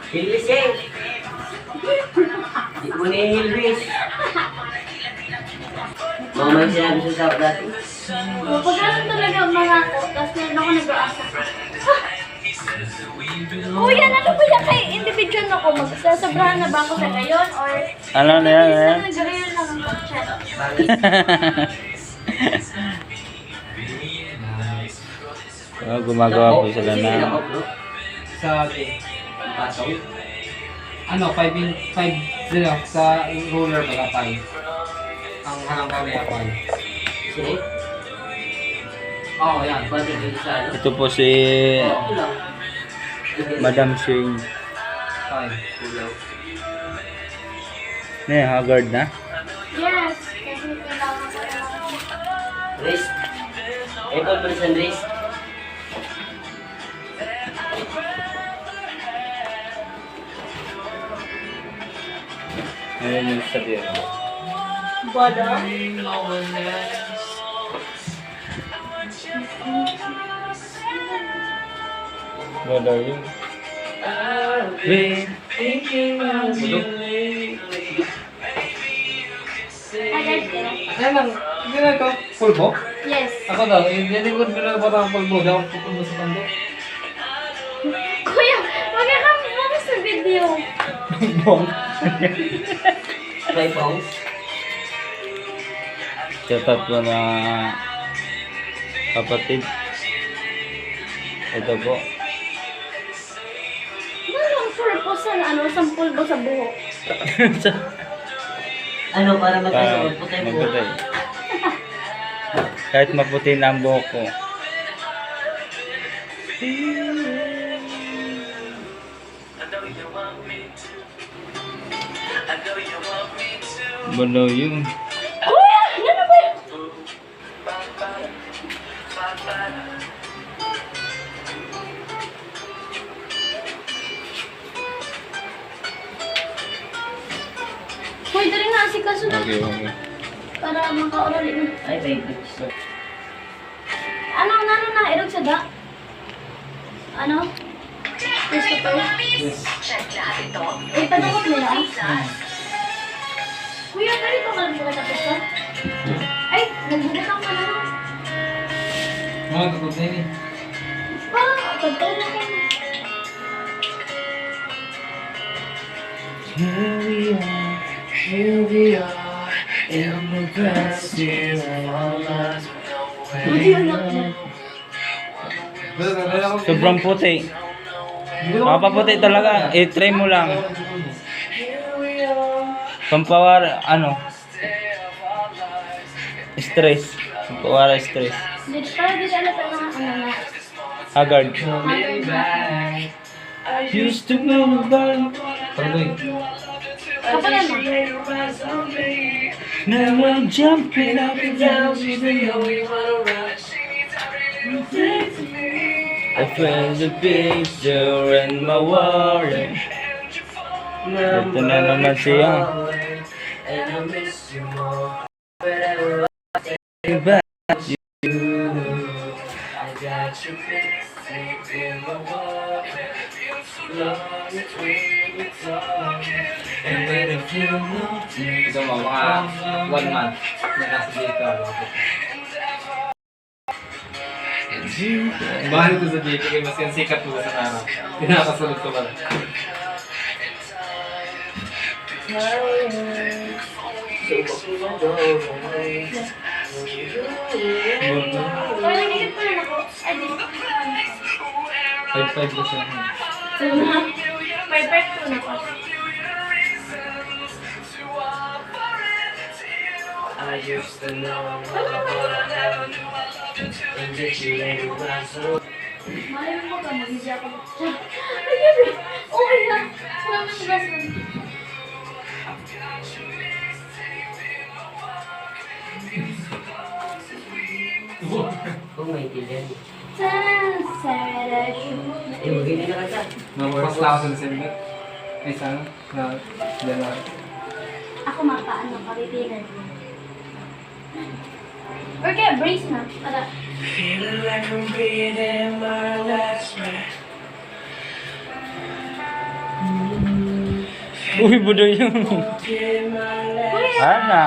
Hilbis eh. Di mo na yung Hilbis. Mga may sinabi sa tao dati. Pagkakaroon talaga mga ako, tapos meron ako nag-aasa. Kuya, ano ba yan kay individual ako? Magsasabrahan na ba ako sa gayon? Or Ano na yan? nag-real lang ang chat? Oh, gumagawa po sila Sige, na. ako, bro. Sa Patong. ano, 5 sila sa roller baga 5. Ang hanang kami ako. Sige. Oo, yan. Pati dito sa ano. Ito po si Oo lang. Madam Shane. 5. Kulang. Haggard na. Yes, kasi kailangan ko lang. Wrist. Apple person wrist. Ngayon yung sabihin. Bala? Wala yun. Agad ka? Ano lang, hindi na ito. Pulbo? Yes. Ako daw, hindi ko binabata ang pulbo. Hindi ako pupulbo sa bando. Kuya, wag sa video. Bong. Try bounce. Shout out po na kapatid. Ito po. Anong purpose sa pulbo sa buhok? Ano, para magkano? Putay mo. Magputay. Kahit maputi na ang buhok ko. Balo yun. Kuya, ano ba yun? Pwede rin na si kaso na Okay, okay. para makaurali mo. Ay, baby. Ano na, irog sa da? Ano? Christopher? Yes. Eh, padakot nila. Kuya, ganito ka lang ba tapos ka? Ay, nagbubutang ka na. Mga tutod na yun eh. Parang, tagtaw na ka. Here we are, in the past year of our lives. Buti yun lang. Sobrang puti. Mapaputi talaga. I-try mo lang. Pampawar, stress. Pampawar stress. Para di siya natin na. Haggard. Haggard. Used to go by. Pagdoy. Kapalan mo. Now I'm jumping up and down. I found the picture in my wallet. Ito na naman siya. And I miss you more. Diba? I got your picture in my wallet. Love is really talking. And when I feel nothing. Ito mo, mga 1 month na nasa dito. Mahal ito sa dito kaya mas yan sikat mo sa araw. Pinakasunod ko ba? Kaya nagigit pa rin ako. Ay, di. 5-5 na siya. May break ko na ako. I used to know, but I never knew I loved you till the day you made me cry so. Malay mo ka, mag-isya ako. Ay, gabi. Okay na. Salamat sa lesson. Kung maintindihan. Eh, magiging na ka. Mas lang ako sa December. Ay, sana. Na, dalawa. Ako mapaano ka, retailer. Or kaya brace na. Para. Feeling like I'm breathing my last breath. Uy, budoy yung... Ana,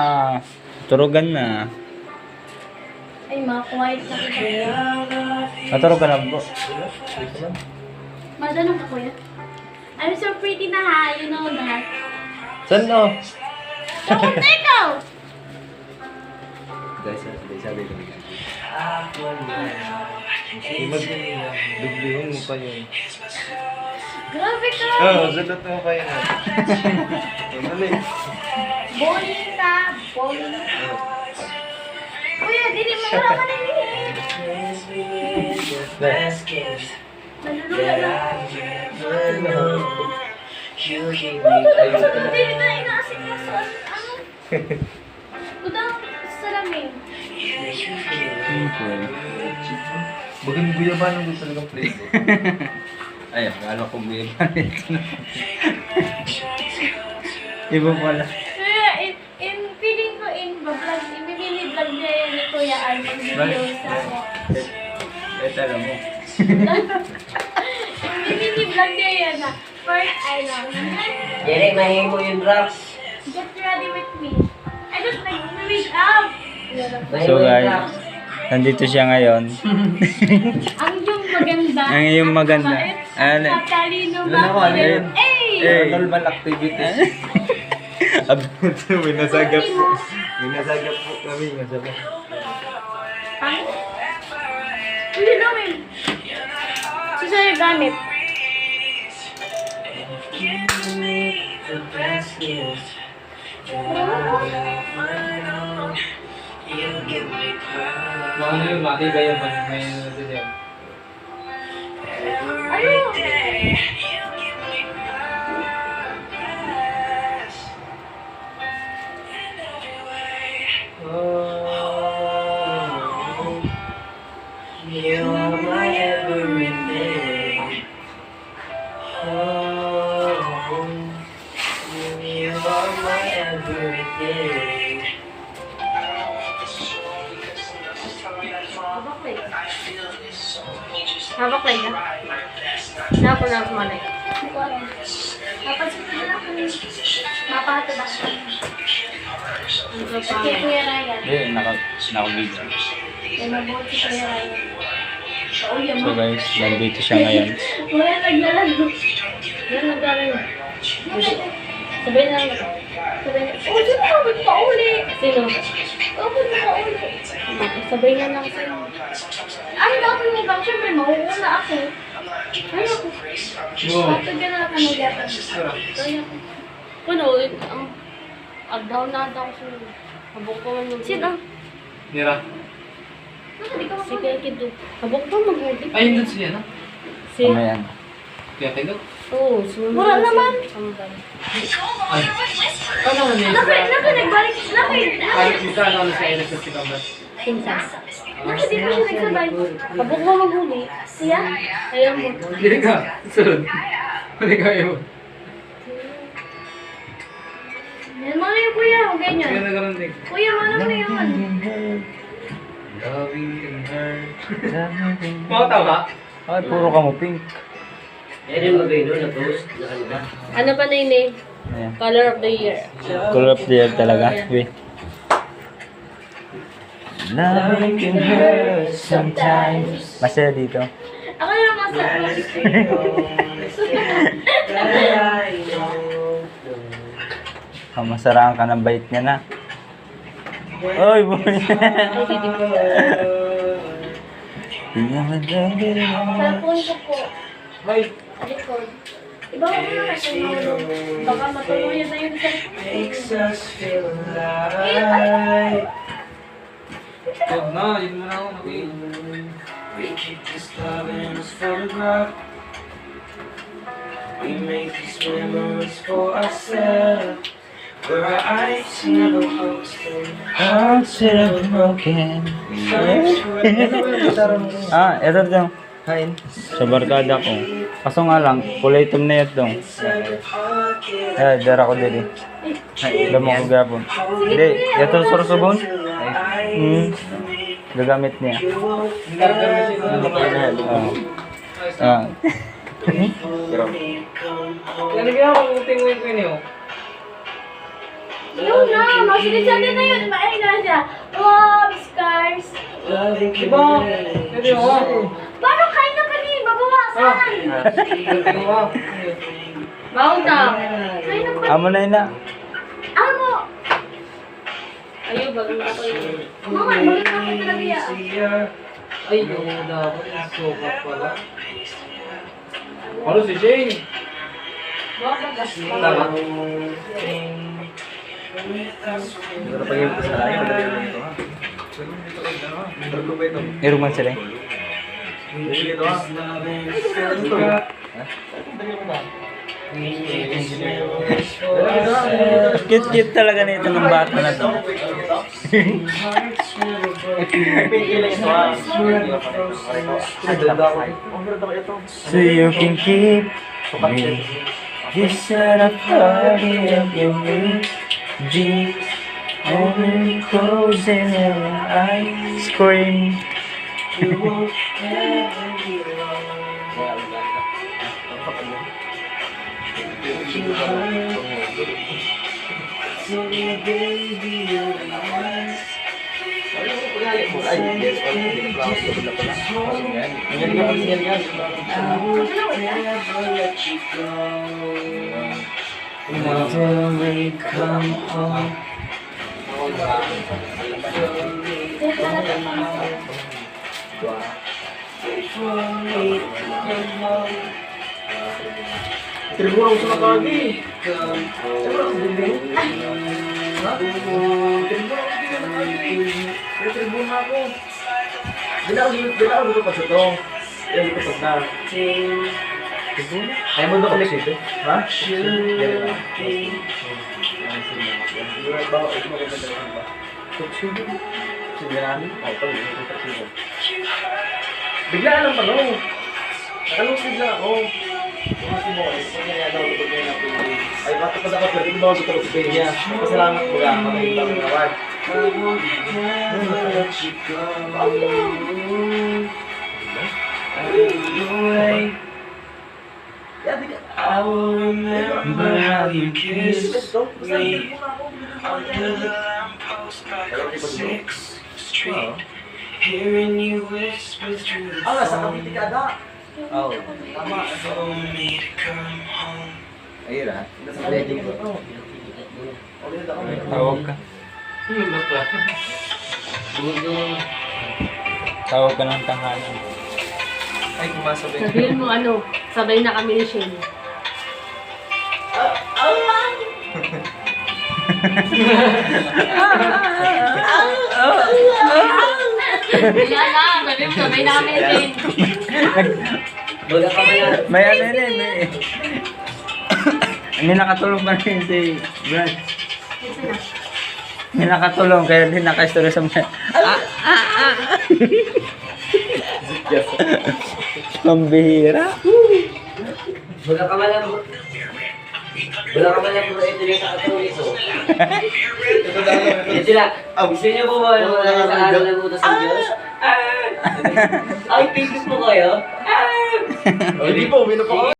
turugan na. Ay, mga quiet na kita. Matulog ka na po. Madanong ka, kuya. I'm so pretty na ha, you know that. Saan no? Don't take out! Guys, sabi ko. Dublihin mo pa yun. Grabe ka! sagot mo pa yun. Bowling ka! Bowling. Kuya, dili mo wala ka na nalulula na. Dili na inaasik mo sa ano? Udang salamin. Bagay mo guyabanan ko talagang plate. Ay, akala ko guyabanan. Iba pala. Kaya, feeling ko vlog, i-mini-vlog niya yun ni Kuya Al mag-video sa ako. Tara mo. I-mini-vlog niya yun na first, Jerry, mahingi mo yung drops. get ready with me. I don't like to wake up. So guys, nandito siya ngayon. Ang yung maganda. Ang iyong maganda. Ano? Ano? Matalino Doon ako, ano yun? Eh! Normal activities. May nasagap po. May nasagap po kami. Nasagap. Hindi namin. Sisa yung gamit. The best gift. You give me power. Ano yung matibay yung may nandun. Ano? Oh, you are my everything. Oh, you are my everything. Habaklay ka? Napo na kumalay. Napansin ko na ako. Mapahato ba? Kaya Kuya Ryan. Hindi, naka-video. Kaya mabuhat si Kuya Ryan. Oh, yan So mo. guys, nandito siya ngayon. Wala naglalaro. Yan naglalaro. Sabay na lang. Sabay na. Oh, sino ka? Ba't pa uli? Sino? Oh, ba't pa uli? Sabay na lang sa'yo. Ano daw ako nung bang? Siyempre, mauuna ako. Ay, ako. Patag ka na lang kami gata. Ay, ako. Ano, ang agdaw na daw ko sa'yo. Habok ko man yung... Sino? Nira. Si Kuya Kido. Habok ko mag-ulit. Ay, hindi siya na. Si... Ayan. Kaya tayo. Oo, sumunod. Wala naman. Ay. Ano na niya? Naka nagbalik. Naka Magkano ano sa Alex sa Sikambat? Pinsan. Naka di pa siya nagsabay. Habok mo maghuli. Siya? Ayaw mo. Hindi ka. Sunod. Hindi ka yun. Yan mo na yung kuya. Huwag Kaya ganyan. nagkaroon din. Kuya, ano mo na yun? Loving can hurt. Mga tama? Ay, puro ka mo pink. Yan yung magay doon na post. Nakalimutan. Ano pa na yun eh? Ayan. Color of the year. Color of the year talaga. Wait. Loving can hurt sometimes. Masaya dito. Ako na masa. Masaraan ka ng bait niya na. Oy, boy. Sa phone ko po. Ay. Record. Iba ko na kasi baka matuluyan na yun sa... Makes us feel alive. Huwag na. Yun mo na ako. Okay. We keep this love in this photograph. We make these memories for ourselves. Where our eyes never close. Hearts that are broken. Ito daw. Hain. Sa barkada ko. Kaso nga lang, kulay itom na yun dong. Dara ko dili. Alam mo ko gapon. Hindi, ito sursubon. Gagamit niya. Yan ang ginawa kong tingin ko yun. Yun na, masinisyan na yun. Maay na siya. Love scars. Diba? Pwede mo. Paano kain na pa rin? Babawasan. Diba? Baon na. Kain na pa rin. Amo na yun na. Ano? Ayun, bago na ako yun. Mama, balik na ako talaga yan. Ay, yung dapat yung sopa pala. Ano si Jane? Tama. Iruman sila eh. Cute-cute talaga nito ng bata na to. So you can keep me. This set of body of your G. Only closing your eyes, scream. Until we come home. Tribunal sa nakagi. Tribunal ako. Bila ako dito pa sa to. Yan dito pa na. Ay mo doon ulit ito. Ha? Bigla lang pa no. Nakalusig lang ako. Ay, bakit pa dapat pwede mo sa Tuesday niya? Pasalamat ko lang, makikita ko nawag. I will remember how you kissed me under the lamppost back on 6th Street, hearing you whisper through the phone. Oh. Told me to come home. Ayun ah. Tawag ka. Tawag ka ng tanghali. Ay, kumasabay. Sabihin mo ano, sabay na kami ni Shane. Wala na, sabi mo sabay na kami ni Shane. May ano yun eh, may... May nakatulong pa rin si Brad. May nakatulong, kaya din naka-story sa mga... Pambihira. Wala ka man lang po ito yung sa katulis o. Yan sila, gusto niyo po ba yung wala sa araw ng utos ng Diyos? Ay, pigis mo kayo? Hindi po, uminom ako.